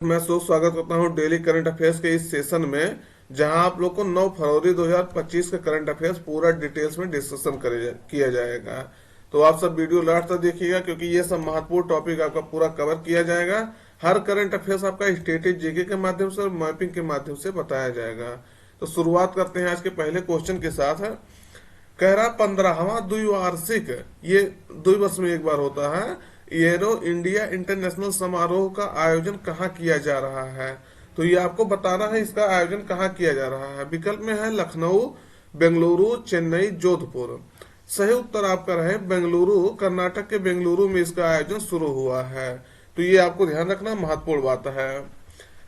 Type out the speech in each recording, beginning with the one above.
मैं स्वागत करता हूं डेली करंट अफेयर्स के इस सेशन में, जहां आप लोग को 9 फरवरी 2025 का करंट अफेयर्स पूरा डिटेल्स में डिस्कशन किया जाएगा। तो आप सब वीडियो लास्ट तक देखिएगा, क्योंकि ये सब महत्वपूर्ण टॉपिक आपका पूरा कवर किया जाएगा। हर करंट अफेयर्स आपका स्टेटेड जीके के माध्यम से और मैपिंग के माध्यम से बताया जाएगा। तो शुरुआत करते हैं आज के पहले क्वेश्चन के साथ। कह रहा 15वां द्विवार्षिक, ये 2 वर्ष में एक बार होता है, एरो इंडिया इंटरनेशनल समारोह का आयोजन कहाँ किया जा रहा है। तो ये आपको बताना है इसका आयोजन कहाँ किया जा रहा है। विकल्प में है लखनऊ, बेंगलुरु, चेन्नई, जोधपुर। सही उत्तर आपका रहे बेंगलुरु। कर्नाटक के बेंगलुरु में इसका आयोजन शुरू हुआ है। तो ये आपको ध्यान रखना महत्वपूर्ण बात है।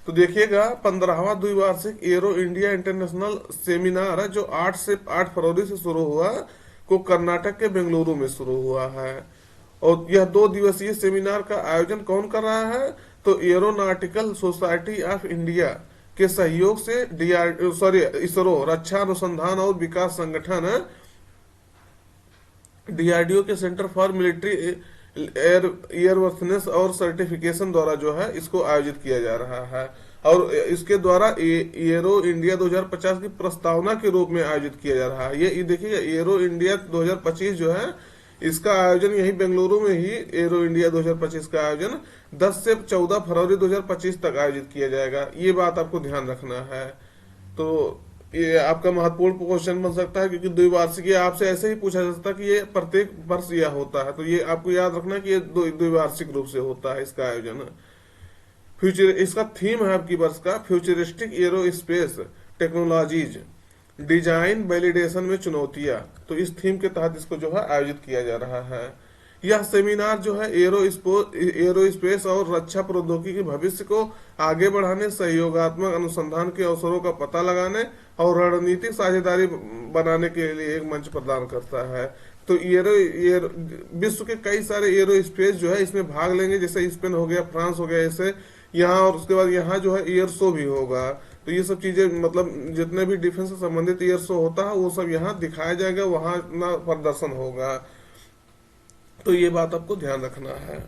तो देखिएगा 15वां द्विवार्षिक एरो इंडिया इंटरनेशनल सेमिनार है, जो 8 फरवरी से शुरू हुआ, को कर्नाटक के बेंगलुरु में शुरू हुआ है। और यह 2 दिवसीय सेमिनार का आयोजन कौन कर रहा है। तो एरोनॉटिकल सोसाइटी ऑफ इंडिया के सहयोग से इसरो, रक्षा अनुसंधान और विकास संगठन डीआरडीओ के सेंटर फॉर मिलिट्री एयरवर्थनेस और सर्टिफिकेशन द्वारा जो है इसको आयोजित किया जा रहा है। और इसके द्वारा एरो इंडिया 2050 की प्रस्तावना के रूप में आयोजित किया जा रहा है। ये देखिए, एरो इंडिया 2025 जो है, इसका आयोजन यही बेंगलुरु में ही एरो इंडिया 2025 का आयोजन 10 से 14 फरवरी 2025 तक आयोजित किया जाएगा। ये बात आपको ध्यान रखना है। तो ये आपका महत्वपूर्ण क्वेश्चन बन सकता है, क्योंकि द्विवार्षिक ये आपसे ऐसे ही पूछा जा सकता है कि ये प्रत्येक वर्ष यह होता है। तो ये आपको याद रखना कि ये द्विवार्षिक रूप से होता है इसका आयोजन। फ्यूचर, इसका थीम है आपकी वर्ष का futuristic arrow space technologies, design validation में चुनौतियां। तो इस थीम के तहत इसको जो है आयोजित किया जा रहा है। यह सेमिनार जो है एरो स्पेस और रक्षा प्रौद्योगिकी के भविष्य को आगे बढ़ाने, सहयोगात्मक अनुसंधान के अवसरों का पता लगाने और रणनीतिक साझेदारी बनाने के लिए एक मंच प्रदान करता है। तो एरो विश्व के कई सारे एरो स्पेस जो है इसमें भाग लेंगे, जैसे स्पेन हो गया, फ्रांस हो गया, ऐसे यहाँ। और उसके बाद यहाँ जो है एयर शो भी होगा। तो ये सब चीजें, मतलब जितने भी डिफेंस से संबंधित एयर शो होता है वो सब यहाँ दिखाया जाएगा, वहां अपना प्रदर्शन होगा। तो ये बात आपको ध्यान रखना है।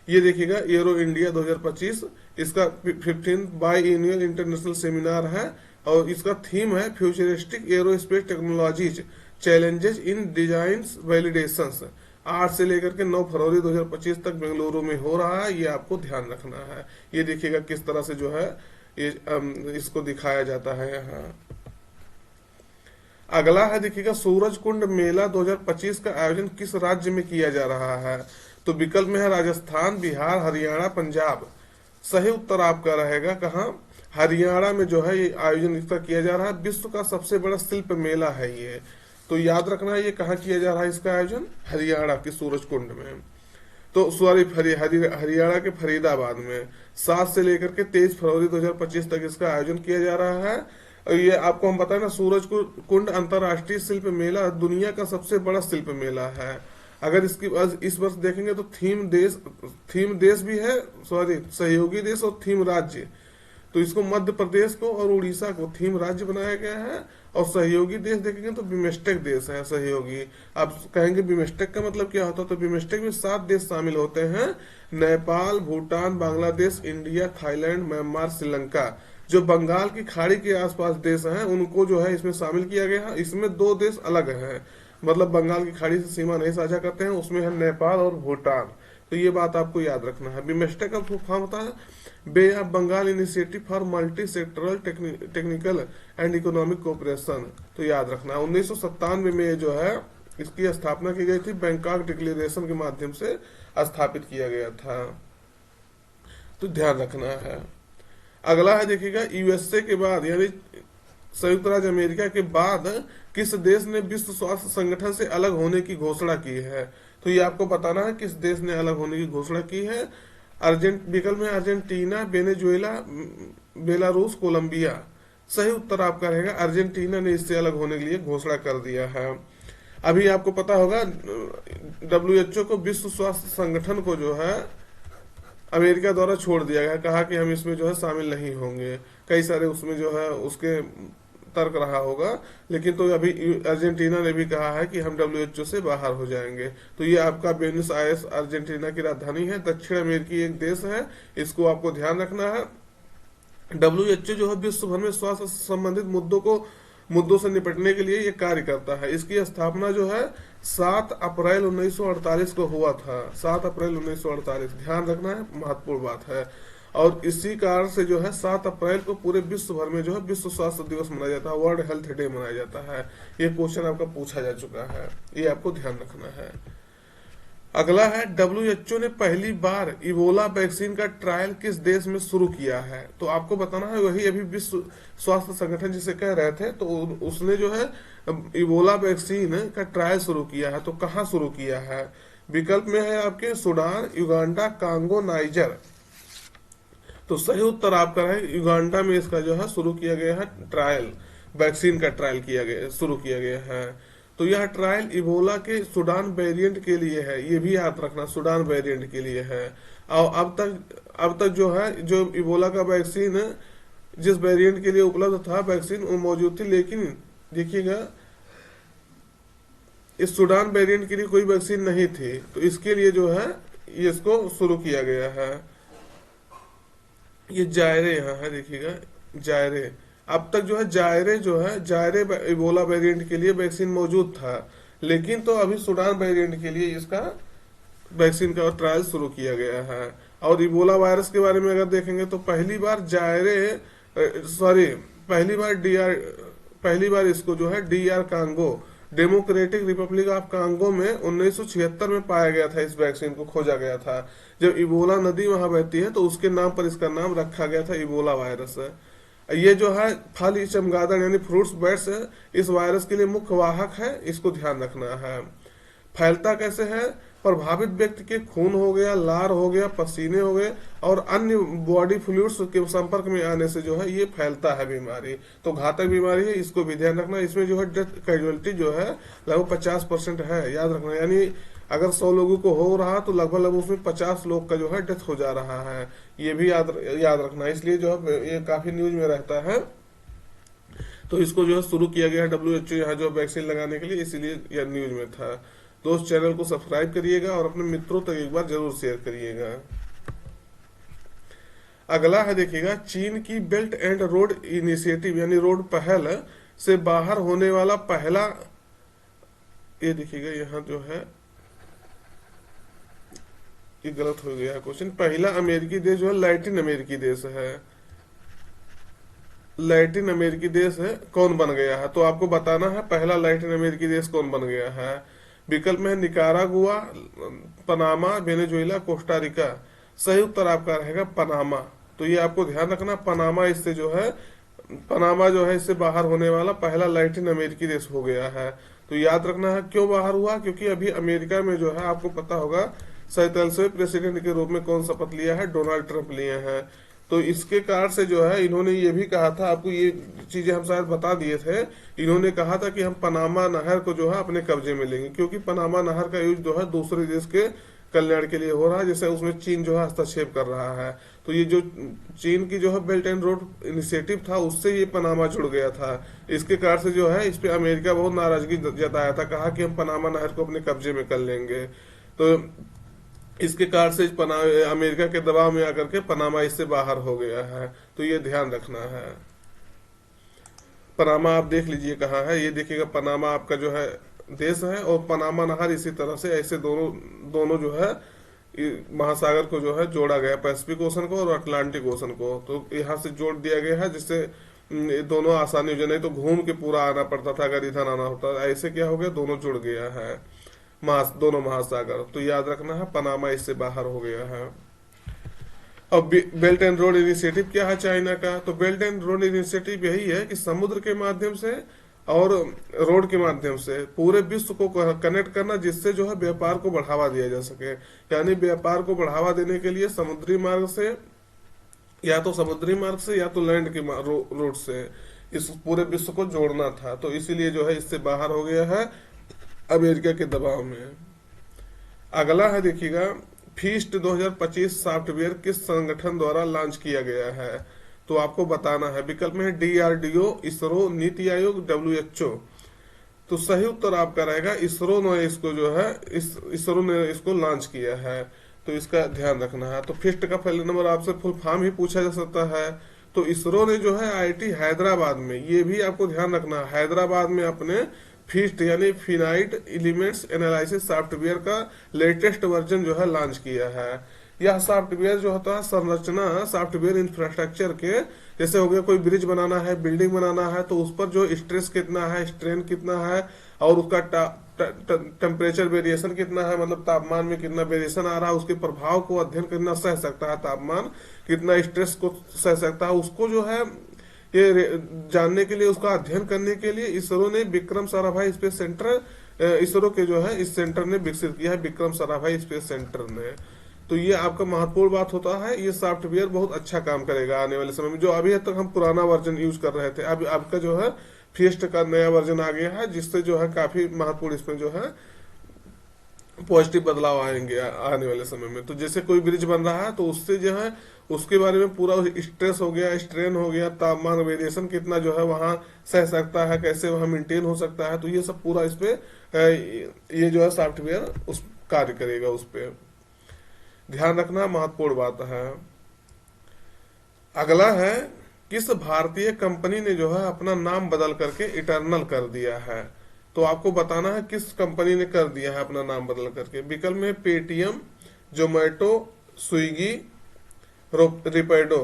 ये देखिएगा एरो इंडिया 2025, इसका 15 बाई एनुअल इंटरनेशनल सेमिनार है और इसका थीम है futuristic aerospace technologies, challenges in design validation. 8 से लेकर के 9 फरवरी 2025 तक बेंगलुरु में हो रहा है। ये आपको ध्यान रखना है। ये देखिएगा किस तरह से जो है ये इसको दिखाया जाता है यहाँ। अगला है देखिएगा सूरज कुंड मेला 2025 का आयोजन किस राज्य में किया जा रहा है। तो विकल्प में है राजस्थान, बिहार, हरियाणा, पंजाब। सही उत्तर आपका रहेगा कहाँ, हरियाणा में जो है ये आयोजन इसका किया जा रहा है। विश्व का सबसे बड़ा शिल्प मेला है ये। तो याद रखना है ये कहाँ किया जा रहा है इसका आयोजन, हरियाणा के सूरज कुंड में। तो सॉरी, हरियाणा के फरीदाबाद में 7 से लेकर के 23 फरवरी 2025 तक इसका आयोजन किया जा रहा है। ये आपको हम बताए ना, सूरज कुंड अंतरराष्ट्रीय शिल्प मेला दुनिया का सबसे बड़ा शिल्प मेला है। अगर इस वर्ष देखेंगे तो थीम देश भी है, सॉरी सहयोगी देश और थीम राज्य। तो इसको मध्य प्रदेश को और उड़ीसा को थीम राज्य बनाया गया है। और सहयोगी देश देखेंगे तो बिमस्टेक देश है सहयोगी। आप कहेंगे बिमस्टेक का मतलब क्या होता है। तो बिमस्टेक में 7 देश शामिल होते हैं, Nepal, Bhutan, Bangladesh, India, Thailand, Myanmar, Sri Lanka. जो बंगाल की खाड़ी के आसपास देश हैं उनको जो है इसमें शामिल किया गया है। इसमें 2 देश अलग हैं, मतलब बंगाल की खाड़ी से सीमा नहीं साझा करते हैं, उसमें है नेपाल और भूटान। तो ये बात आपको याद रखना है। बिमस्टेक का फुल फॉर्म होता है bay of Bengal initiative for multi sectoral technical and economic cooperation. तो याद रखना है 1997 में जो है इसकी स्थापना की गई थी, बैंकॉक डिक्लेरेशन के माध्यम से स्थापित किया गया था। तो ध्यान रखना है। अगला है देखिएगा यूएसए के बाद, यानी संयुक्त राज्य अमेरिका के बाद किस देश ने विश्व स्वास्थ्य संगठन से अलग होने की घोषणा की है। तो ये आपको बताना है किस देश ने अलग होने की घोषणा की है। विकल्प में अर्जेंटीना, वेनेजुएला, बेलारूस, कोलंबिया। सही उत्तर आपका रहेगा अर्जेंटीना ने इससे अलग होने के लिए घोषणा कर दिया है। अभी आपको पता होगा WHO को, विश्व स्वास्थ्य संगठन को जो है अमेरिका द्वारा छोड़ दिया गया, कहा कि हम इसमें जो है शामिल नहीं होंगे। कई सारे उसमें जो है उसके तर्क रहा होगा, लेकिन तो अभी अर्जेंटीना ने भी कहा है कि हम डब्ल्यूएचओ से बाहर हो जाएंगे। तो ये आपका ब्यूनस आयर्स अर्जेंटीना की राजधानी है, दक्षिण अमेरिकी एक देश है, इसको आपको ध्यान रखना है। डब्ल्यूएचओ जो है विश्व भर में स्वास्थ्य से संबंधित मुद्दों से निपटने के लिए ये कार्य करता है। इसकी स्थापना जो है 7 अप्रैल 1948 को हुआ था, 7 अप्रैल 1948, ध्यान रखना है, महत्वपूर्ण बात है। और इसी कारण से जो है 7 अप्रैल को पूरे विश्व भर में जो है विश्व स्वास्थ्य दिवस मनाया जाता है, वर्ल्ड हेल्थ डे मनाया जाता है। ये क्वेश्चन आपका पूछा जा चुका है, ये आपको ध्यान रखना है। अगला है, डब्ल्यूएचओ ने पहली बार इबोला वैक्सीन का ट्रायल किस देश में शुरू किया है? तो आपको बताना है, वही अभी विश्व स्वास्थ्य संगठन जिसे कह रहे थे, तो उसने जो है इबोला वैक्सीन का ट्रायल शुरू किया है। तो कहाँ शुरू किया है? विकल्प में है आपके सुडान, युगांडा, कांगो, नाइजर। तो सही उत्तर आपका है युगांडा में इसका जो है शुरू किया गया है ट्रायल, वैक्सीन का ट्रायल शुरू किया गया है। तो यह ट्रायल इबोला के सुडान वेरिएंट के लिए है, ये भी याद रखना, सुडान वेरिएंट के लिए है। और अब तक जो है जो इबोला का वैक्सीन जिस वेरिएंट के लिए उपलब्ध था वैक्सीन वो मौजूद थी, लेकिन देखिएगा इस सुडान वेरिएंट के लिए कोई वैक्सीन नहीं थी। तो इसके लिए जो है ये इसको शुरू किया गया है। ये जायरे यहाँ है, देखिएगा जायरे। अब तक जो है जायरे इबोला वेरिएंट के लिए वैक्सीन मौजूद था, लेकिन तो अभी सुडान वेरिएंट के लिए इसका वैक्सीन का ट्रायल शुरू किया गया है। और इबोला वायरस के बारे में अगर देखेंगे तो पहली बार इसको जो है DR Congo, democratic republic of Congo में 1976 में पाया गया था। इस वैक्सीन को खोजा गया था जब इबोला नदी वहां बहती है, तो उसके नाम पर इसका नाम रखा गया था, इबोला वायरस। ये जो है फल चमगादड़ यानी फ्रूट्स बैट्स इस वायरस के लिए मुख्य वाहक है, इसको ध्यान रखना है। फैलता कैसे है? प्रभावित व्यक्ति के खून हो गया, लार हो गया, पसीने हो गए और अन्य बॉडी फ्लूइड्स के संपर्क में आने से जो है ये फैलता है बीमारी। तो घातक बीमारी है, इसको भी ध्यान रखना। इसमें जो है डेथ कैजुअलिटी जो है लगभग 50% है, याद रखना। यानी अगर 100 लोगों को हो रहा तो लगभग उसमें 50 लोग का जो है डेथ हो जा रहा है, ये भी याद रखना। इसलिए जो है ये काफी न्यूज में रहता है। तो इसको जो है शुरू किया गया है डब्ल्यूएचओ यहाँ जो वैक्सीन लगाने के लिए, इसीलिए यह न्यूज में था। दोस्त चैनल को सब्सक्राइब करिएगा और अपने मित्रों तक एक बार जरूर शेयर करिएगा। अगला है देखिएगा, चीन की बेल्ट एंड रोड इनिशिएटिव यानी रोड पहल से बाहर होने वाला पहला, ये देखिएगा यहाँ जो है ये गलत हो गया क्वेश्चन। पहला अमेरिकी देश जो है लैटिन अमेरिकी देश है, लैटिन अमेरिकी देश है कौन बन गया है? तो आपको बताना है पहला लैटिन अमेरिकी देश कौन बन गया है। विकल्प में Nicaragua, Panama, Venezuela, Costa Rica. सही उत्तर आपका रहेगा पनामा। तो ये आपको ध्यान रखना, पनामा जो है इससे बाहर होने वाला पहला लैटिन अमेरिकी देश हो गया है। तो याद रखना है क्यों बाहर हुआ, क्योंकि अभी अमेरिका में जो है आपको पता होगा 47वें प्रेसिडेंट के रूप में कौन शपथ लिया है? डोनाल्ड ट्रंप लिए हैं। तो इसके कारण से जो है इन्होंने ये भी कहा था, आपको ये चीजें हम शायद बता दिए थे, इन्होंने कहा था कि हम पनामा नहर को जो है अपने कब्जे में लेंगे, क्योंकि पनामा नहर का यूज जो है दूसरे देश के कल्याण के लिए हो रहा है, जैसे उसमें चीन जो है हस्तक्षेप कर रहा है। तो ये जो चीन की जो है बेल्ट एंड रोड इनिशिएटिव था उससे ये पनामा जुड़ गया था। इसके कारण से जो है इस पे अमेरिका बहुत नाराजगी जताया था, कहा कि हम पनामा नहर को अपने कब्जे में कर लेंगे। तो इसके कारण से अमेरिका के दबाव में आकर के पनामा इससे बाहर हो गया है। तो ये ध्यान रखना है। पनामा आप देख लीजिए कहाँ है, ये देखिएगा पनामा आपका जो है देश है, और पनामा नहर इसी तरह से ऐसे दोनों जो है महासागर को जो है जोड़ा गया, पैसिफिक ओशन को और अटलांटिक ओशन को। तो यहाँ से जोड़ दिया गया है जिससे दोनों आसानी हो जाए, नहीं तो घूम के पूरा आना पड़ता था अगर इधर आना होता। ऐसे क्या हो गया, दोनों जुड़ गया है दोनों महासागर। तो याद रखना है पनामा इससे बाहर हो गया है। अब बेल्ट एंड रोड इनिशिएटिव क्या है चाइना का? तो बेल्ट एंड रोड इनिशिएटिव यही है कि समुद्र के माध्यम से और रोड के माध्यम से पूरे विश्व को कनेक्ट करना, जिससे जो है व्यापार को बढ़ावा दिया जा सके। यानी व्यापार को बढ़ावा देने के लिए समुद्री मार्ग से या तो लैंड के रोड से इस पूरे विश्व को जोड़ना था। तो इसीलिए जो है इससे बाहर हो गया है अमेरिका के दबाव में। अगला है देखिएगा, फीस्ट 2025 सॉफ्टवेयर किस संगठन द्वारा लॉन्च किया गया है? तो आपको बताना है। विकल्प में है DRDO, इसरो, नीति आयोग, WHO। तो सही उत्तर आपका रहेगा इसरो ने इसको जो है इसरो ने इसको लॉन्च किया है, तो इसका ध्यान रखना है। तो फिस्ट का पहले नंबर आपसे फुल फॉर्म ही पूछा जा सकता है। तो इसरो ने जो है IIT हैदराबाद में, ये भी आपको ध्यान रखना है, हैदराबाद में अपने फिस्ट यानी फिनाइट एलिमेंट्स एनालिसिस सॉफ्टवेयर का लेटेस्ट वर्जन जो है लॉन्च किया है। यह सॉफ्टवेयर जो होता है संरचना सॉफ्टवेयर इंफ्रास्ट्रक्चर के, जैसे हो गया कोई ब्रिज बनाना है, बिल्डिंग बनाना है, तो उस पर जो स्ट्रेस कितना है, स्ट्रेन कितना है, और उसका टेम्परेचर वेरिएशन कितना है, मतलब तापमान में कितना वेरिएशन आ रहा है, उसके प्रभाव को अध्ययन करना सह सकता है, तापमान कितना स्ट्रेस को सह सकता है, उसको जो है ये जानने के लिए, उसका अध्ययन करने के लिए इसरो ने विक्रम साराभाई स्पेस सेंटर, इसरो के जो है इस सेंटर ने विकसित किया है, विक्रम साराभाई स्पेस सेंटर ने। तो ये आपका महत्वपूर्ण बात होता है। ये सॉफ्टवेयर बहुत अच्छा काम करेगा आने वाले समय में। जो अभी तक हम पुराना वर्जन यूज कर रहे थे, अब आपका जो है फिस्ट का नया वर्जन आ गया है, जिससे जो है काफी महत्वपूर्ण इसमें जो है पॉजिटिव बदलाव आएंगे आने वाले समय में। तो जैसे कोई ब्रिज बन रहा है तो उससे जो है उसके बारे में पूरा स्ट्रेस हो गया, स्ट्रेन हो गया, तापमान वेरिएशन कितना जो है वहां सह सकता है, कैसे वहां मेंटेन हो सकता है, तो ये सब पूरा इस पे ये जो है सॉफ्टवेयर उस कार्य करेगा उस पे। ध्यान रखना महत्वपूर्ण बात है। अगला है, किस भारतीय कंपनी ने जो है अपना नाम बदल करके इटर्नल कर दिया है? तो आपको बताना है किस कंपनी ने कर दिया है अपना नाम बदल करके। विकल्प में पेटीएम, जोमेटो, स्विगी, रैपिडो।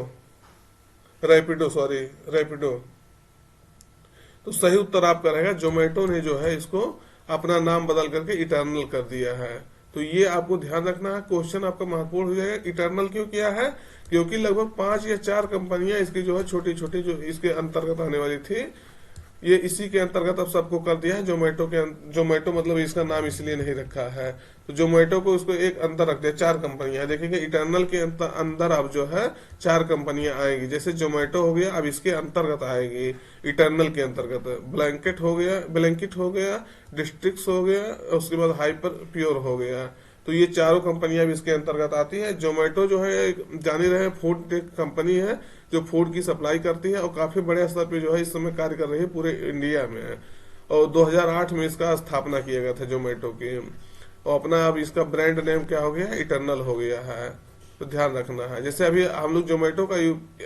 तो सही उत्तर आपका रहेगा जोमेटो ने जो है इसको अपना नाम बदल करके इटर्नल कर दिया है। तो ये आपको ध्यान रखना है, क्वेश्चन आपका महत्वपूर्ण हो जाएगा। इटर्नल क्यों किया है? क्योंकि लगभग 5 या 4 कंपनियां इसकी जो है छोटी छोटी जो इसके अंतर्गत आने वाली थी, ये इसी के अंतर्गत अब सबको कर दिया है। जोमेटो मतलब इसका नाम इसलिए नहीं रखा है, तो जोमेटो को उसको एक अंदर रख दिया, 4 कंपनियां देखेंगे इटर्नल के अंदर अब जो है 4 कंपनियां आएगी। जैसे जोमेटो हो गया अब इसके अंतर्गत आएगी, इटर्नल के अंतर्गत। ब्लैंकेट हो गया, डिस्ट्रिक्ट हो गया, उसके बाद हाइपर प्योर हो गया। तो ये चारों कंपनियां भी इसके अंतर्गत आती है। जोमेटो जो है जान ही रहे फूड टेक कंपनी है, जो फूड की सप्लाई करती है और काफी बड़े स्तर पे जो है इस समय कार्य कर रही है पूरे इंडिया में। और 2008 में इसका स्थापना किया गया था जोमेटो की, और अपना अब इसका ब्रांड नेम क्या हो गया है? इटर्नल हो गया है। तो ध्यान रखना है। जैसे अभी हम लोग जोमेटो का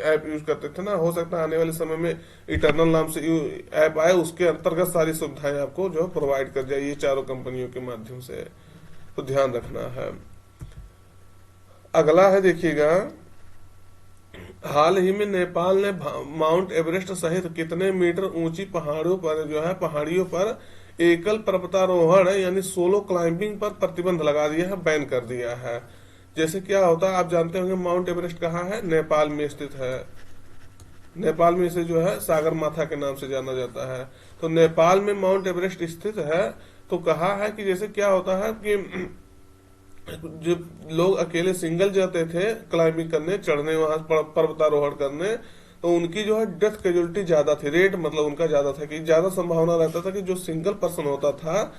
ऐप यूज करते थे ना, हो सकता है आने वाले समय में इटर्नल नाम से ऐप आए, उसके अंतर्गत सारी सुविधाएं आपको जो प्रोवाइड कर जाए ये चारों कंपनियों के माध्यम से। तो ध्यान रखना है। अगला है देखिएगा, हाल ही में नेपाल ने माउंट एवरेस्ट सहित कितने मीटर ऊंची पहाड़ियों पर एकल पर्वतारोहण यानी सोलो क्लाइंबिंग पर प्रतिबंध लगा दिया है, बैन कर दिया है। जैसे क्या होता है आप जानते होंगे, माउंट एवरेस्ट कहाँ है? नेपाल में स्थित है। नेपाल में इसे जो है सागर माथा के नाम से जाना जाता है। तो नेपाल में माउंट एवरेस्ट स्थित है। तो कहा है कि जैसे क्या होता है कि जो लोग अकेले सिंगल जाते थे क्लाइंबिंग करने, चढ़ने, वहां पर्वतारोहण करने, तो उनकी जो है डेथ कैजुअलिटी ज्यादा थी, रेट मतलब उनका ज्यादा था, कि ज्यादा संभावना रहता था कि जो सिंगल पर्सन होता था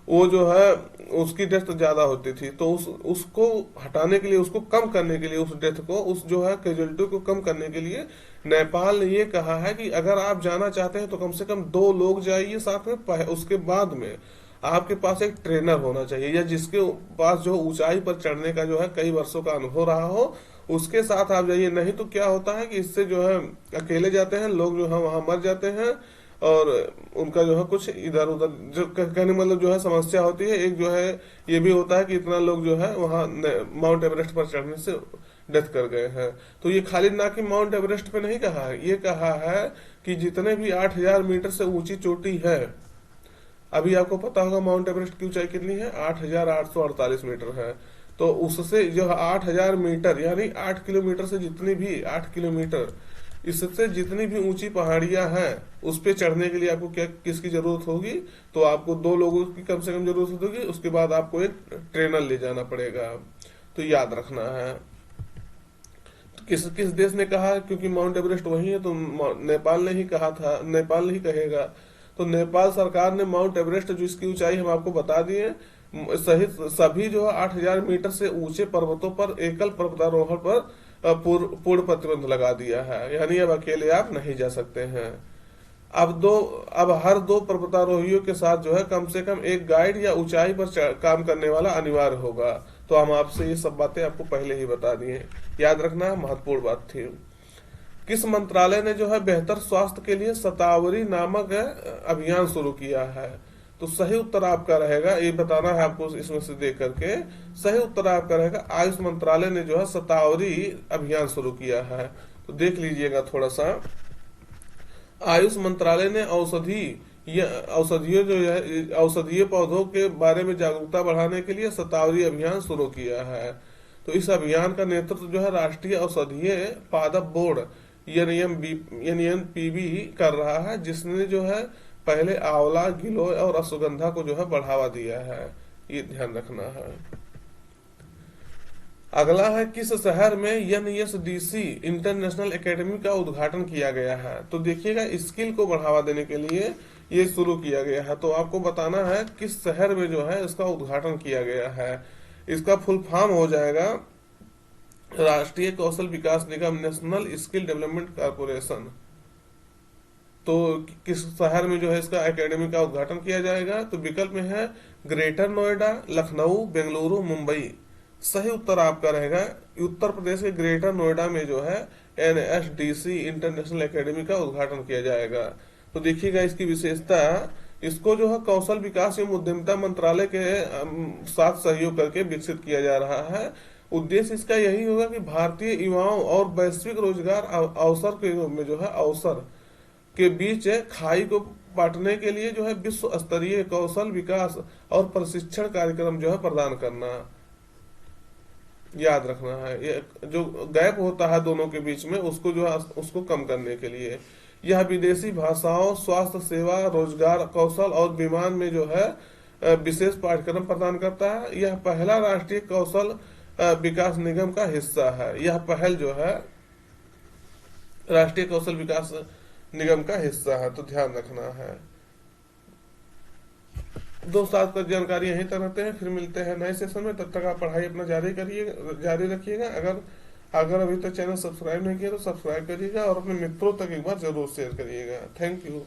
वो जो है उसकी डेथ ज्यादा होती थी। तो उसको हटाने के लिए, उसको कम करने के लिए, उस डेथ को, उस जो है कैजुअलिटी को कम करने के लिए नेपाल ने ये कहा है कि अगर आप जाना चाहते हैं तो कम से कम 2 लोग जाइए साथ में। उसके बाद में आपके पास एक ट्रेनर होना चाहिए, या जिसके पास जो ऊंचाई पर चढ़ने का जो है कई वर्षों का अनुभव रहा हो, उसके साथ आप जाइए। नहीं तो क्या होता है कि इससे जो है अकेले जाते हैं लोग, जो है वहां मर जाते हैं और उनका जो है कुछ इधर उधर जो कहने मतलब जो है समस्या होती है। एक जो है ये भी होता है कि इतना लोग जो है वहां माउंट एवरेस्ट पर चढ़ने से डेथ कर गए हैं। तो ये खाली ना कि माउंट एवरेस्ट पे नहीं कहा है, ये कहा है कि जितने भी 8000 मीटर से ऊंची चोटी है, अभी आपको पता होगा माउंट एवरेस्ट की ऊंचाई कितनी है? 8848 मीटर है। तो उससे जो 8000 मीटर यानी 8 किलोमीटर से जितनी भी 8 किलोमीटर इससे जितनी भी ऊंची पहाड़ियां हैं उस पे चढ़ने के लिए आपको क्या किसकी जरूरत होगी? तो आपको 2 लोगों की कम से कम जरूरत होगी। उसके बाद आपको एक ट्रेनर ले जाना पड़ेगा। तो याद रखना है। तो किस किस देश ने कहा? क्योंकि माउंट एवरेस्ट वही है तो नेपाल ने ही कहा था, नेपाल ही कहेगा। तो नेपाल सरकार ने माउंट एवरेस्ट जो इसकी ऊंचाई हम आपको बता दिए सहित सभी जो है 8000 मीटर से ऊंचे पर्वतों पर एकल पर्वतारोहण पर पूर्ण प्रतिबंध लगा दिया है, यानी अब अकेले आप नहीं जा सकते हैं। अब हर 2 पर्वतारोहियों के साथ जो है कम से कम एक गाइड या ऊंचाई पर काम करने वाला अनिवार्य होगा। तो हम आपसे ये सब बातें आपको पहले ही बता दी हैं, याद रखना महत्वपूर्ण बात थी। किस मंत्रालय ने जो है बेहतर स्वास्थ्य के लिए शतावरी नामक अभियान शुरू किया है? तो सही उत्तर आपका रहेगा, ये बताना है आपको इसमें से देख करके, सही उत्तर आपका रहेगा आयुष मंत्रालय ने जो है शतावरी अभियान शुरू किया है। तो देख लीजिएगा थोड़ा सा, आयुष मंत्रालय ने औषधियों जो है औषधीय पौधों के बारे में जागरूकता बढ़ाने के लिए शतावरी अभियान शुरू किया है। तो इस अभियान का नेतृत्व जो है राष्ट्रीय औषधीय पादप बोर्ड NMPB कर रहा है, जिसने जो है पहले आंवला, गिलोय और अश्वगंधा को जो है बढ़ावा दिया है, ये ध्यान रखना है। अगला है, किस शहर में NSDC इंटरनेशनल एकेडमी का उद्घाटन किया गया है? तो देखिएगा, स्किल को बढ़ावा देने के लिए ये शुरू किया गया है, तो आपको बताना है किस शहर में जो है इसका उद्घाटन किया गया है। इसका फुल फॉर्म हो जाएगा राष्ट्रीय कौशल विकास निगम, नेशनल स्किल डेवलपमेंट कारपोरेशन। तो किस शहर में जो है इसका एकेडमी का उद्घाटन किया जाएगा? तो विकल्प में है ग्रेटर नोएडा, लखनऊ, बेंगलुरु, मुंबई। सही उत्तर आपका रहेगा उत्तर प्रदेश के ग्रेटर नोएडा में जो है NSDC इंटरनेशनल एकेडमी का उद्घाटन किया जाएगा। तो देखिएगा इसकी विशेषता, इसको जो है कौशल विकास एवं उद्यमिता मंत्रालय के साथ सहयोग करके विकसित किया जा रहा है। उद्देश्य इसका यही होगा कि भारतीय युवाओं और वैश्विक रोजगार अवसर के में जो है अवसर के बीच खाई को बांटने के लिए जो है विश्व स्तरीय कौशल विकास और प्रशिक्षण कार्यक्रम जो है प्रदान करना, याद रखना है। ये जो गैप होता है दोनों के बीच में, उसको जो है उसको कम करने के लिए यह विदेशी भाषाओं, स्वास्थ्य सेवा, रोजगार कौशल और विमान में जो है विशेष पाठ्यक्रम प्रदान करता है। यह पहला राष्ट्रीय कौशल विकास निगम का हिस्सा है। यह पहल जो है राष्ट्रीय कौशल विकास निगम का हिस्सा है, तो ध्यान रखना है। दोस्तों, आज का जानकारी यहीं तक रखते हैं, फिर मिलते हैं नए सेशन में। तब तक आप पढ़ाई अपना जारी रखिएगा। अगर अभी तक चैनल सब्सक्राइब नहीं किया तो सब्सक्राइब करिएगा और अपने मित्रों तक एक बार जरूर शेयर करिएगा। Thank you.